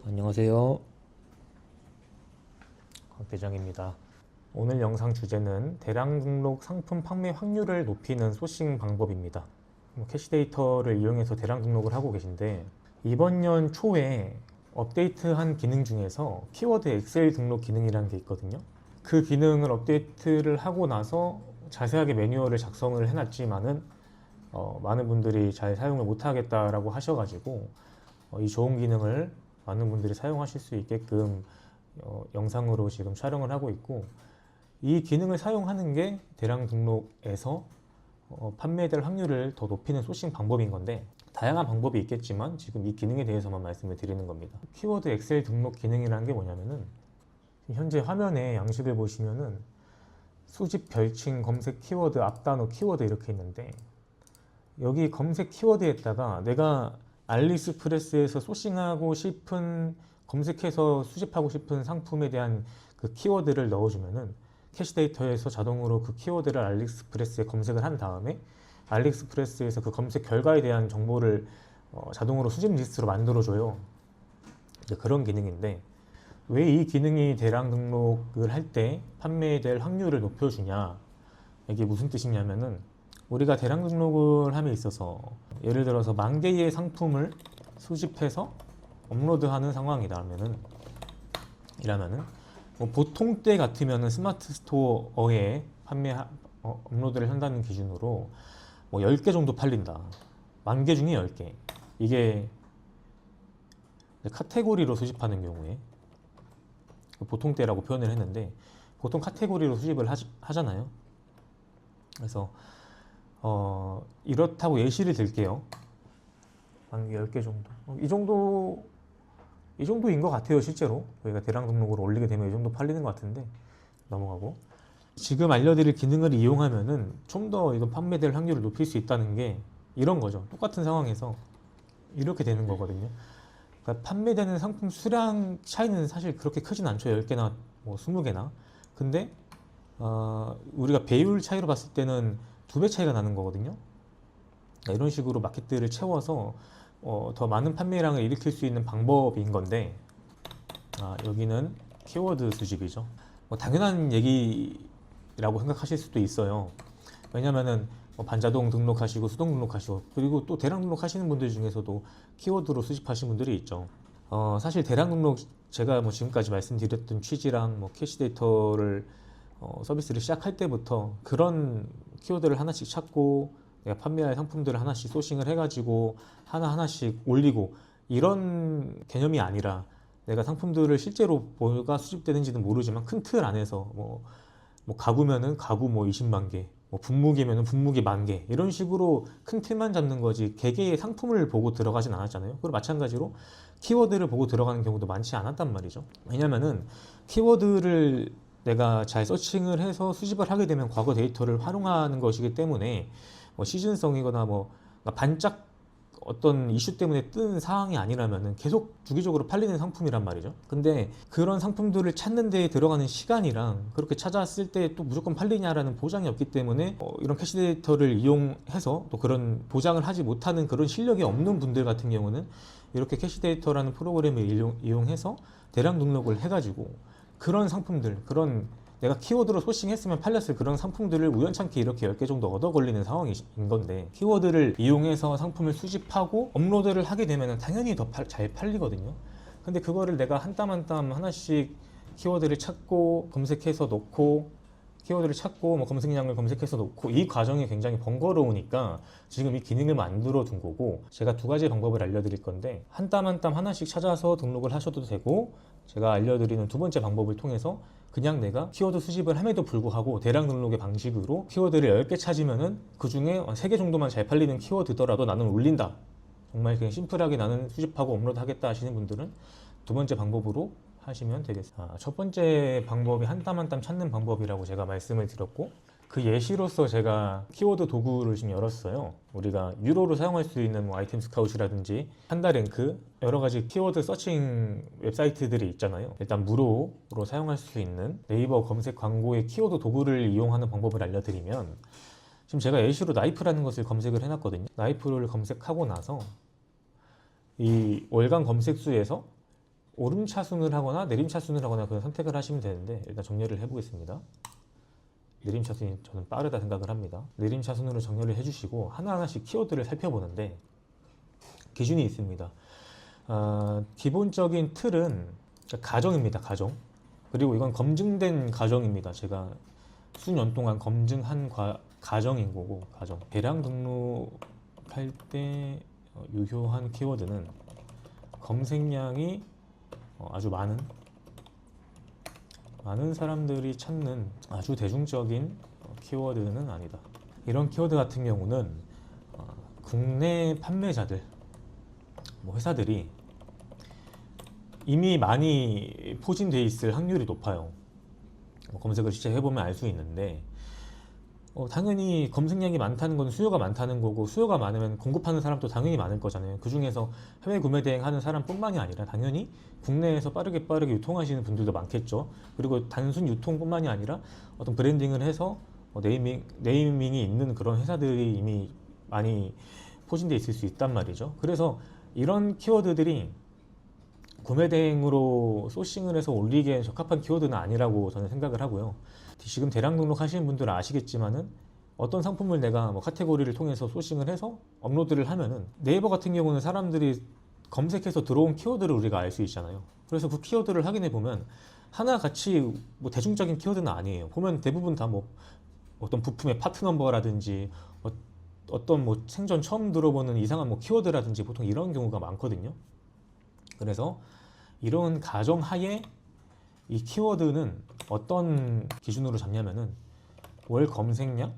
안녕하세요. 곽 대장입니다. 오늘 영상 주제는 대량 등록 상품 판매 확률을 높이는 소싱 방법입니다. 캐시 데이터를 이용해서 대량 등록을 하고 계신데 이번 년 초에 업데이트한 기능 중에서 키워드 엑셀 등록 기능이라는 게 있거든요. 그 기능을 업데이트를 하고 나서 자세하게 매뉴얼을 작성을 해놨지만은 많은 분들이 잘 사용을 못하겠다라고 하셔가지고 이 좋은 기능을 많은 분들이 사용하실 수 있게끔 영상으로 지금 촬영을 하고 있고, 이 기능을 사용하는 게 대량 등록에서 판매될 확률을 더 높이는 소싱 방법인 건데, 다양한 방법이 있겠지만 지금 이 기능에 대해서만 말씀을 드리는 겁니다. 키워드 엑셀 등록 기능이라는 게 뭐냐면은, 현재 화면에 양식을 보시면은 수집 별칭 검색 키워드 앞단어 키워드 이렇게 있는데, 여기 검색 키워드에다가 내가 알리익스프레스에서 소싱하고 싶은, 검색해서 수집하고 싶은 상품에 대한 그 키워드를 넣어주면은 캐시 데이터에서 자동으로 그 키워드를 알리익스프레스에 검색을 한 다음에 알리익스프레스에서 그 검색 결과에 대한 정보를 자동으로 수집 리스트로 만들어줘요. 그런 기능인데, 왜 이 기능이 대량 등록을 할 때 판매될 확률을 높여주냐, 이게 무슨 뜻이냐면은, 우리가 대량 등록을 함에 있어서 예를 들어서 10,000개의 상품을 수집해서 업로드하는 상황이라면은 뭐 보통 때 같으면은 스마트 스토어에 업로드를 한다는 기준으로 뭐 10개 정도 팔린다. 10,000개 중에 10개. 이게 카테고리로 수집하는 경우에 보통 때라고 표현을 했는데, 보통 카테고리로 수집을 하잖아요. 그래서 이렇다고 예시를 들게요. 한 10개 정도. 이 정도인 것 같아요, 실제로. 저희가 대량 등록으로 올리게 되면 이 정도 팔리는 것 같은데, 넘어가고. 지금 알려드릴 기능을 이용하면은 좀 더 이거 판매될 확률을 높일 수 있다는 게 이런 거죠. 똑같은 상황에서 이렇게 되는 거거든요. 그러니까 판매되는 상품 수량 차이는 사실 그렇게 크진 않죠. 10개나 뭐 20개나. 근데 우리가 배율 차이로 봤을 때는 2배 차이가 나는 거거든요. 그러니까 이런 식으로 마켓들을 채워서 더 많은 판매량을 일으킬 수 있는 방법인 건데, 여기는 키워드 수집이죠. 뭐 당연한 얘기라고 생각하실 수도 있어요. 왜냐면은 반자동 등록하시고 수동 등록하시고, 그리고 또 대량 등록하시는 분들 중에서도 키워드로 수집하시는 분들이 있죠. 사실 대량 등록, 제가 뭐 지금까지 말씀드렸던 취지랑 뭐 캐시 데이터를 서비스를 시작할 때부터 그런 키워드를 하나씩 찾고 내가 판매할 상품들을 하나씩 소싱을 해가지고 하나하나씩 올리고, 이런 개념이 아니라 내가 상품들을 실제로 뭐가 수집되는지는 모르지만 큰 틀 안에서 뭐 가구면은 가구 뭐 20만 개, 뭐 분무기면은 분무기 10,000개, 이런 식으로 큰 틀만 잡는 거지 개개의 상품을 보고 들어가진 않았잖아요. 그리고 마찬가지로 키워드를 보고 들어가는 경우도 많지 않았단 말이죠. 왜냐면은 키워드를 내가 잘 서칭을 해서 수집을 하게 되면 과거 데이터를 활용하는 것이기 때문에 뭐 시즌성이거나 뭐 반짝 어떤 이슈 때문에 뜬 사항이 아니라면은 계속 주기적으로 팔리는 상품이란 말이죠. 근데 그런 상품들을 찾는 데에 들어가는 시간이랑 그렇게 찾았을 때 또 무조건 팔리냐라는 보장이 없기 때문에 이런 캐시 데이터를 이용해서 또 그런 보장을 하지 못하는 그런 실력이 없는 분들 같은 경우는 이렇게 캐시 데이터라는 프로그램을 이용해서 대량 등록을 해가지고 그런 상품들, 그런 내가 키워드로 소싱했으면 팔렸을 그런 상품들을 우연찮게 이렇게 10개 정도 얻어 걸리는 상황인 건데, 키워드를 이용해서 상품을 수집하고 업로드를 하게 되면 당연히 더 잘 팔리거든요. 근데 그거를 내가 한 땀 한 땀 하나씩 키워드를 찾고 검색해서 놓고, 키워드를 찾고 뭐 검색량을 검색해서 놓고, 이 과정이 굉장히 번거로우니까 지금 이 기능을 만들어 둔 거고, 제가 2가지 방법을 알려드릴 건데, 한 땀 한 땀 하나씩 찾아서 등록을 하셔도 되고, 제가 알려드리는 2번째 방법을 통해서 그냥 내가 키워드 수집을 함에도 불구하고 대량 등록의 방식으로 키워드를 10개 찾으면은 그 중에 3개 정도만 잘 팔리는 키워드더라도 나는 올린다, 정말 그냥 심플하게 나는 수집하고 업로드 하겠다 하시는 분들은 2번째 방법으로 하시면 되겠습니다. 첫 번째 방법이 한 땀 한 땀 찾는 방법이라고 제가 말씀을 드렸고, 그 예시로서 제가 키워드 도구를 지금 열었어요. 우리가 유료로 사용할 수 있는 뭐 아이템 스카웃이라든지 한다랭크, 여러 가지 키워드 서칭 웹사이트들이 있잖아요. 일단 무료로 사용할 수 있는 네이버 검색 광고의 키워드 도구를 이용하는 방법을 알려드리면, 지금 제가 예시로 나이프라는 것을 검색을 해놨거든요. 나이프를 검색하고 나서 이 월간 검색수에서 오름차순을 하거나 내림차순을 하거나 그런 선택을 하시면 되는데, 일단 정렬을 해보겠습니다. 내림차순이 저는 빠르다 생각을 합니다. 내림차순으로 정렬을 해주시고 하나하나씩 키워드를 살펴보는데 기준이 있습니다. 기본적인 틀은 가정입니다. 가정. 그리고 이건 검증된 가정입니다. 제가 수년 동안 검증한 가정인 거고, 가정. 대량 등록할 때 유효한 키워드는 검색량이 아주 많은 사람들이 찾는 아주 대중적인 키워드는 아니다. 이런 키워드 같은 경우는 국내 판매자들, 회사들이 이미 많이 포진되어 있을 확률이 높아요. 검색을 실제 해보면 알 수 있는데, 당연히 검색량이 많다는 건 수요가 많다는 거고, 수요가 많으면 공급하는 사람도 당연히 많을 거잖아요. 그 중에서 해외 구매 대행 하는 사람뿐만이 아니라 당연히 국내에서 빠르게 유통하시는 분들도 많겠죠. 그리고 단순 유통뿐만이 아니라 어떤 브랜딩을 해서 네이밍이 있는 그런 회사들이 이미 많이 포진되어 있을 수 있단 말이죠. 그래서 이런 키워드들이 구매 대행으로 소싱을 해서 올리기에 적합한 키워드는 아니라고 저는 생각을 하고요. 지금 대량 등록하시는 분들은 아시겠지만은 어떤 상품을 내가 카테고리를 통해서 소싱을 해서 업로드를 하면은, 네이버 같은 경우는 사람들이 검색해서 들어온 키워드를 우리가 알 수 있잖아요. 그래서 그 키워드를 확인해 보면 하나같이 대중적인 키워드는 아니에요. 보면 대부분 다 어떤 부품의 파트 넘버라든지 어떤 생전 처음 들어보는 이상한 키워드라든지 보통 이런 경우가 많거든요. 그래서 이런 가정하에 이 키워드는 어떤 기준으로 잡냐면은 월 검색량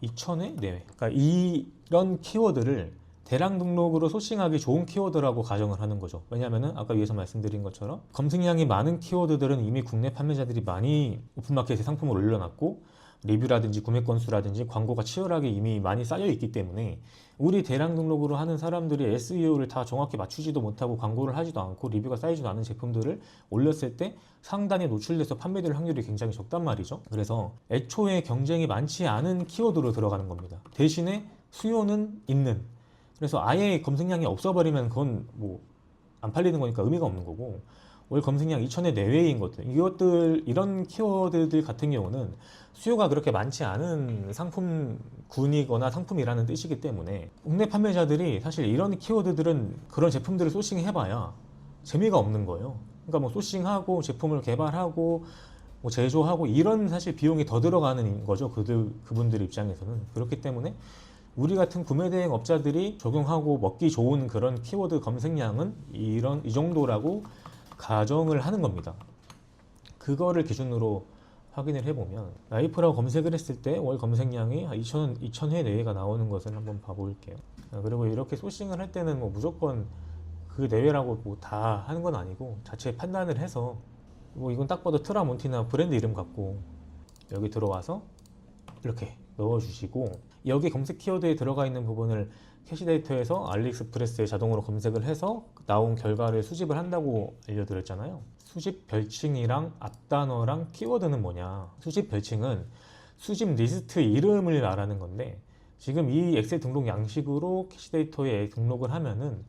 2,000회 내외. 그러니까 이런 키워드를 대량 등록으로 소싱하기 좋은 키워드라고 가정을 하는 거죠. 왜냐하면은 아까 위에서 말씀드린 것처럼 검색량이 많은 키워드들은 이미 국내 판매자들이 많이 오픈마켓에 상품을 올려놨고, 리뷰라든지 구매 건수라든지 광고가 치열하게 이미 많이 쌓여 있기 때문에 우리 대량 등록으로 하는 사람들이 SEO를 다 정확히 맞추지도 못하고 광고를 하지도 않고 리뷰가 쌓이지도 않은 제품들을 올렸을 때 상단에 노출돼서 판매될 확률이 굉장히 적단 말이죠. 그래서 애초에 경쟁이 많지 않은 키워드로 들어가는 겁니다. 대신에 수요는 있는. 그래서 아예 검색량이 없어버리면 그건 안 팔리는 거니까 의미가 없는 거고, 월 검색량 2,000회 내외인 것들, 이런 키워드들 같은 경우는 수요가 그렇게 많지 않은 상품군이거나 상품이라는 뜻이기 때문에 국내 판매자들이 사실 이런 키워드들은 그런 제품들을 소싱해봐야 재미가 없는 거예요. 그러니까 소싱하고 제품을 개발하고 제조하고 이런 사실 비용이 더 들어가는 거죠. 그분들 입장에서는. 그렇기 때문에 우리 같은 구매 대행 업자들이 적용하고 먹기 좋은 그런 키워드 검색량은 이 정도라고 가정을 하는 겁니다. 그거를 기준으로 확인을 해보면 라이프라고 검색을 했을 때 월 검색량이 2,000회 내외가 나오는 것을 한번 봐볼게요. 그리고 이렇게 소싱을 할 때는 무조건 그 내외라고 다 하는 건 아니고 자체 판단을 해서 이건 딱 봐도 트라몬티나 브랜드 이름 같고, 여기 들어와서 이렇게 넣어주시고, 여기 검색 키워드에 들어가 있는 부분을 캐시데이터에서 알리익스프레스에 자동으로 검색을 해서 나온 결과를 수집을 한다고 알려드렸잖아요. 수집 별칭이랑 앞단어랑 키워드는 뭐냐? 수집 별칭은 수집 리스트 이름을 말하는 건데, 지금 이 엑셀 등록 양식으로 캐시데이터에 등록을 하면은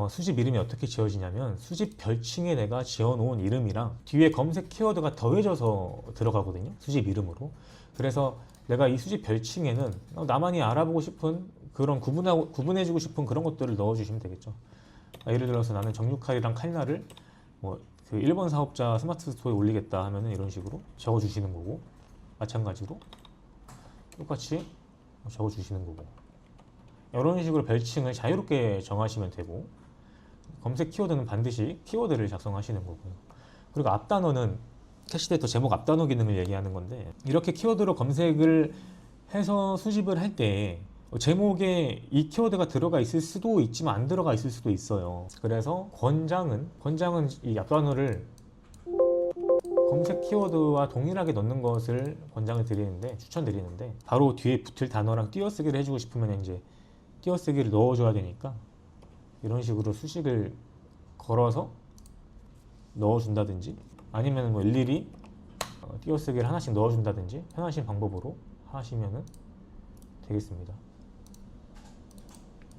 수집 이름이 어떻게 지어지냐면 수집 별칭에 내가 지어놓은 이름이랑 뒤에 검색 키워드가 더해져서 들어가거든요. 수집 이름으로. 그래서 내가 이 수집 별칭에는 나만이 알아보고 싶은 그런 구분해주고 싶은 그런 것들을 넣어주시면 되겠죠. 예를 들어서 나는 정육칼이랑 칼날을 그 1번 사업자 스마트 스토어에 올리겠다 하면은 이런 식으로 적어주시는 거고, 마찬가지로 똑같이 적어주시는 거고, 이런 식으로 별칭을 자유롭게 정하시면 되고, 검색 키워드는 반드시 키워드를 작성하시는 거고요. 그리고 앞단어는 캐시데이터 제목 앞단어 기능을 얘기하는 건데, 이렇게 키워드로 검색을 해서 수집을 할 때 제목에 이 키워드가 들어가 있을 수도 있지만 안 들어가 있을 수도 있어요. 그래서 권장은 이 앞단어를 검색 키워드와 동일하게 넣는 것을 추천드리는데, 바로 뒤에 붙을 단어랑 띄어쓰기를 해주고 싶으면 이제 띄어쓰기를 넣어줘야 되니까 이런 식으로 수식을 걸어서 넣어준다든지, 아니면 일일이 띄어쓰기를 하나씩 넣어준다든지 편하신 방법으로 하시면 되겠습니다.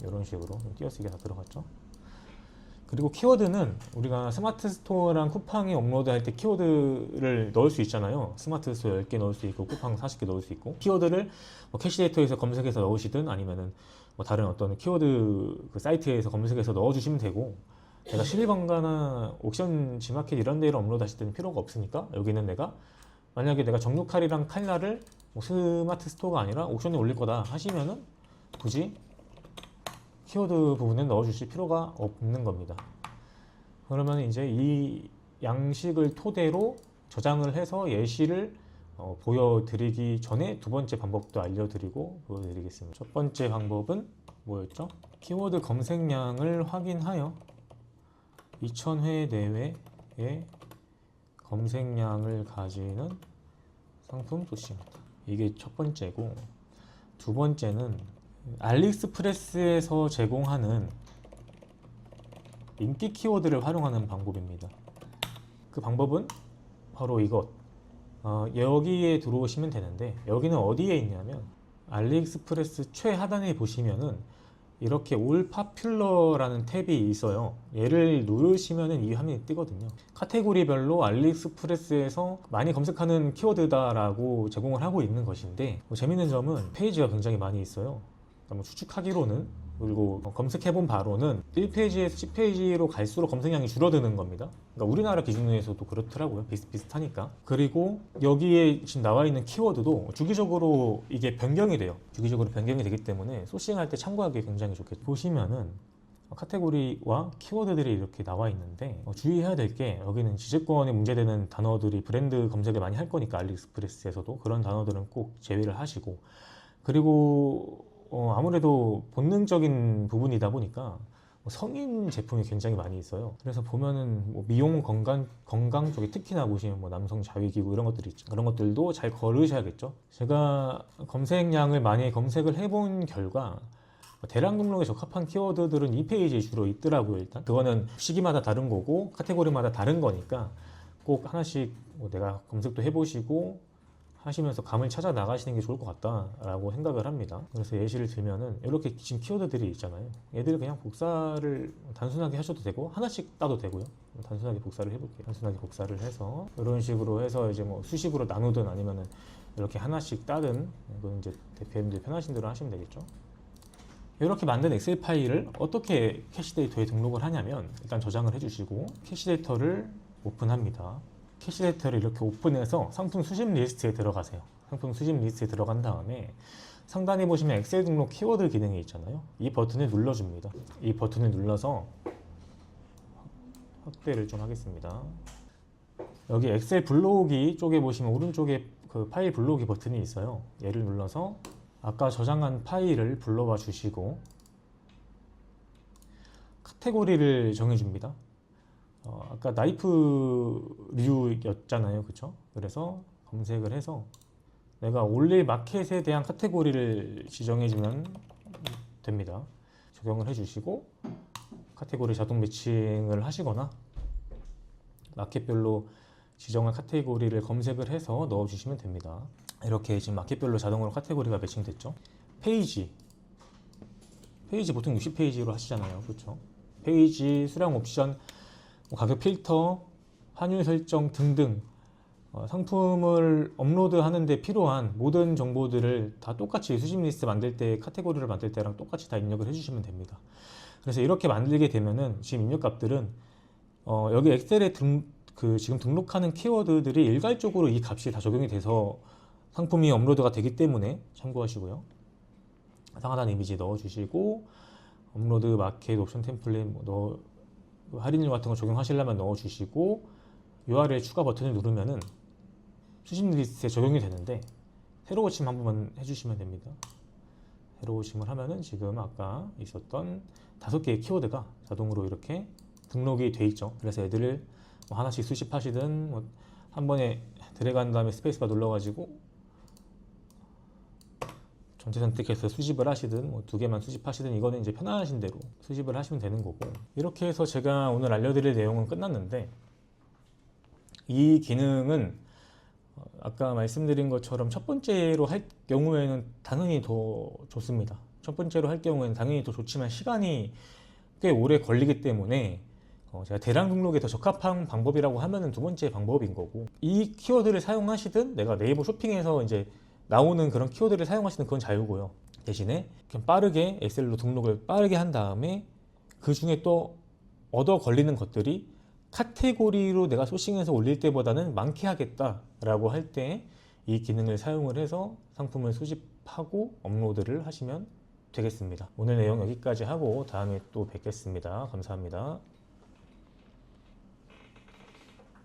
이런 식으로 띄어쓰기가 다 들어갔죠. 그리고 키워드는 우리가 스마트 스토어랑 쿠팡에 업로드 할 때 키워드를 넣을 수 있잖아요. 스마트 스토어 10개 넣을 수 있고 쿠팡 40개 넣을 수 있고, 키워드를 뭐 캐시데이터에서 검색해서 넣으시든 아니면은 뭐 다른 어떤 키워드 그 사이트에서 검색해서 넣어주시면 되고, 내가 11번가나 옥션 지마켓 이런 데를 업로드 하실 때는 필요가 없으니까 여기는 내가 만약에 내가 정육칼이랑 칼날을 뭐 스마트 스토어가 아니라 옥션에 올릴 거다 하시면은 굳이 키워드 부분에 넣어주실 필요가 없는 겁니다. 그러면 이제 이 양식을 토대로 저장을 해서 예시를 보여드리기 전에 두 번째 방법도 알려드리고 보여드리겠습니다. 첫 번째 방법은 뭐였죠? 키워드 검색량을 확인하여 2000회 내외의 검색량을 가지는 상품 소싱하다. 이게 첫 번째고, 두 번째는 알리익스프레스에서 제공하는 인기 키워드를 활용하는 방법입니다. 그 방법은 바로 이것. 여기에 들어오시면 되는데, 여기는 어디에 있냐면 알리익스프레스 최하단에 보시면은 이렇게 올 파퓰러라는 탭이 있어요. 얘를 누르시면은 이 화면이 뜨거든요. 카테고리별로 알리익스프레스에서 많이 검색하는 키워드다라고 제공을 하고 있는 것인데, 재밌는 점은 페이지가 굉장히 많이 있어요. 추측하기로는, 그리고 검색해본 바로는 1페이지에서 10페이지로 갈수록 검색량이 줄어드는 겁니다. 그러니까 우리나라 기준에서도 그렇더라고요. 비슷비슷하니까. 그리고 여기에 지금 나와 있는 키워드도 주기적으로 이게 변경이 돼요. 주기적으로 변경이 되기 때문에 소싱할 때 참고하기 굉장히 좋겠죠. 보시면은 카테고리와 키워드들이 이렇게 나와 있는데, 주의해야 될 게, 여기는 지적권에 문제되는 단어들이 브랜드 검색을 많이 할 거니까 알리익스프레스에서도 그런 단어들은 꼭 제외를 하시고, 그리고 아무래도 본능적인 부분이다 보니까 성인 제품이 굉장히 많이 있어요. 그래서 보면은 뭐 미용 건강 쪽에 특히나 보시면 뭐 남성 자위기구 이런 것들이 있죠. 그런 것들도 잘 거르셔야겠죠. 제가 검색량을 많이 검색을 해본 결과 대량 등록에 적합한 키워드들은 이 페이지에 주로 있더라고요. 일단 그거는 시기마다 다른 거고 카테고리마다 다른 거니까 꼭 하나씩 뭐 내가 검색도 해보시고 하시면서 감을 찾아 나가시는 게 좋을 것 같다라고 생각을 합니다. 그래서 예시를 들면은 이렇게 지금 키워드들이 있잖아요. 얘들을 그냥 복사를 단순하게 하셔도 되고 하나씩 따도 되고요. 단순하게 복사를 해볼게요. 단순하게 복사를 해서 이런 식으로 해서 이제 뭐 수식으로 나누든 아니면은 이렇게 하나씩 따든, 이건 이제 대표님들 편하신 대로 하시면 되겠죠. 이렇게 만든 엑셀 파일을 어떻게 캐시데이터에 등록을 하냐면, 일단 저장을 해주시고 캐시데이터를 오픈합니다. 캐시데이터를 이렇게 오픈해서 상품 수집 리스트에 들어가세요. 상품 수집 리스트에 들어간 다음에 상단에 보시면 엑셀 등록 키워드 기능이 있잖아요. 이 버튼을 눌러줍니다. 이 버튼을 눌러서 확대를 좀 하겠습니다. 여기 엑셀 불러오기 쪽에 보시면 오른쪽에 그 파일 불러오기 버튼이 있어요. 얘를 눌러서 아까 저장한 파일을 불러와 주시고 카테고리를 정해줍니다. 아까 나이프류였잖아요, 그쵸? 그래서 검색을 해서 내가 올릴 마켓에 대한 카테고리를 지정해주면 됩니다. 적용을 해주시고 카테고리 자동 매칭을 하시거나 마켓별로 지정한 카테고리를 검색을 해서 넣어주시면 됩니다. 이렇게 지금 마켓별로 자동으로 카테고리가 매칭됐죠. 페이지 보통 60페이지로 하시잖아요, 그렇죠? 페이지, 수량 옵션, 가격 필터, 환율 설정 등등 상품을 업로드하는 데 필요한 모든 정보들을 다 똑같이 수집 리스트 만들 때 카테고리를 만들 때랑 똑같이 다 입력을 해주시면 됩니다. 그래서 이렇게 만들게 되면은 지금 입력값들은 여기 엑셀에 지금 등록하는 키워드들이 일괄적으로 이 값이 다 적용이 돼서 상품이 업로드가 되기 때문에 참고하시고요. 상하단 이미지 넣어주시고 업로드 마켓 옵션 템플릿 할인율 같은 거 적용하시려면 넣어주시고 URL 추가 버튼을 누르면은 수집 리스트에 적용이 되는데 새로 고침 한 번만 해주시면 됩니다. 새로 고침을 하면은 지금 아까 있었던 5개의 키워드가 자동으로 이렇게 등록이 돼 있죠. 그래서 애들을 뭐 하나씩 수집하시든 뭐 한 번에 드래그한 다음에 스페이스바 눌러가지고 전체 선택해서 수집을 하시든 뭐 2개만 수집하시든 이거는 이제 편하신 대로 수집을 하시면 되는 거고, 이렇게 해서 제가 오늘 알려드릴 내용은 끝났는데, 이 기능은 아까 말씀드린 것처럼 첫 번째로 할 경우에는 당연히 더 좋습니다. 첫 번째로 할 경우에는 당연히 더 좋지만 시간이 꽤 오래 걸리기 때문에 제가 대량 등록에 더 적합한 방법이라고 하면은 두 번째 방법인 거고, 이 키워드를 사용하시든 내가 네이버 쇼핑에서 이제 나오는 그런 키워드를 사용하시는 그건 자유고요. 대신에 그냥 빠르게 엑셀로 등록을 빠르게 한 다음에 그 중에 또 얻어 걸리는 것들이 카테고리로 내가 소싱해서 올릴 때보다는 많게 하겠다라고 할 때 이 기능을 사용을 해서 상품을 수집하고 업로드를 하시면 되겠습니다. 오늘 내용 여기까지 하고 다음에 또 뵙겠습니다. 감사합니다.